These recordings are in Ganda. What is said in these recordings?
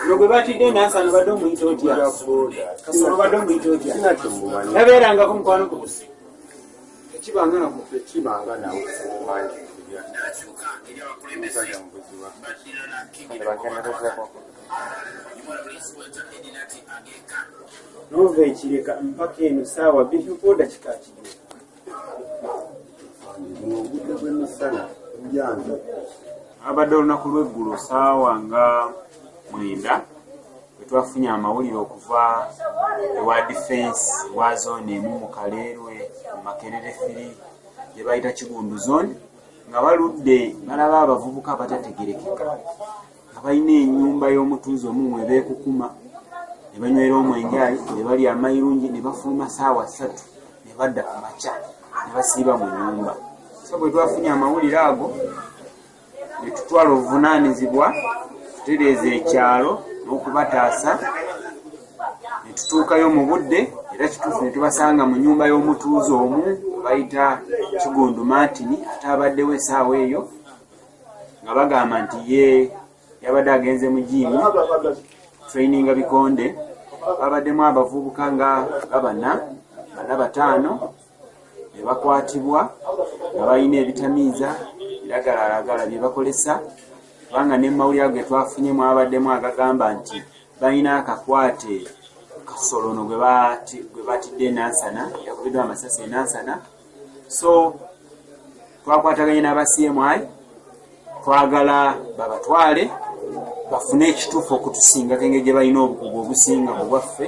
Gwe batidde nansana badde omuyita otya? Kasolo badde omuyita otya? Yabeerangako mukwano gwo? Ekibanga nawo Nova ekireka mpaka eno saawa bifikoda kika kiri. obudde bw'emisana bujanza. Abadde olunaku lw'eggulo saawa nga 9 bwe twafunye amawulire okuva ewa defense wa zone emu mu Kaleerwe mu Makerere 3 gye bayita Kigundu zone nga baludde balaba abavubuka abatategerekeka nga balina ennyumba y'omutuuze omu mwe beekukuma ne banywera omwenge ne balya amayirungi ne bafuluma saawa 3 ne badda ku makya ne basiiba mu nnyumba. So bwe twafunye amawulire ago ne tutwala obuvunaanyizibwa tutereeza ekyalo n'okubataasa ne tutuukayo mu budde era kituufu ne tubasanga mu nnyumba y'omutuuze omu bayita Kigundu Martin ate abaddewo essaawa eyo nga bagamba nti ye yabadde agenze mu jiimu traininga bikonde. Babaddemu abavubuka nga 45 ne bakwatibwa nga balina ebitamiiza biragalalagala bye bakolesa kubanga ne mawulire ge twafunyemu abaddemu agagamba nti balina akakwate kasolono gwe batidde Nansana yakubiddwa amasasi Nansana. So twakwataganye n'aba CMI twagala babatwale bafune ekituufu okutusingako engeri gye balina obukugu obusinga mu bwaffe,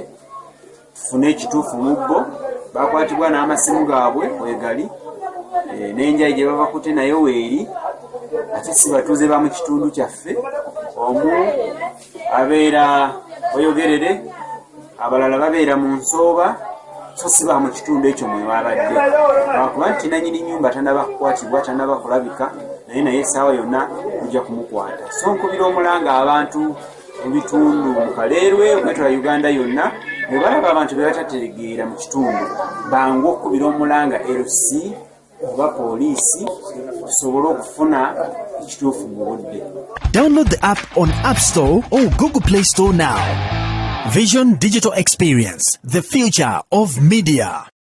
tufune ekituufu mu bbo. Bakwatibwa n'amasimu gaabwe wegali n'enjayi gye Babakutte nayo weeri ate si batuuze ba mu kitundu kyaffe. Omu abeera Oyogerere, abalala babeera mu Nsooba, so si ba mu kitundu ekyo mwe babadde. Lwakuba nti nannyini nnyumba tannaba kukwatibwa, tannaba kulabika, naye essaawa yonna tujja kumukwata. So nkubira omulanga abantu mu bitundu mu Kaleerwe okwetwala Uganda yonna bwe balaba abantu be batategeera mu kitundu bangu okubira omulanga LC oba poliisi tusobole okufuna ekituufu mu budde. Download the app on App Store or Google Play Store now. Vision Digital Experience, the future of media.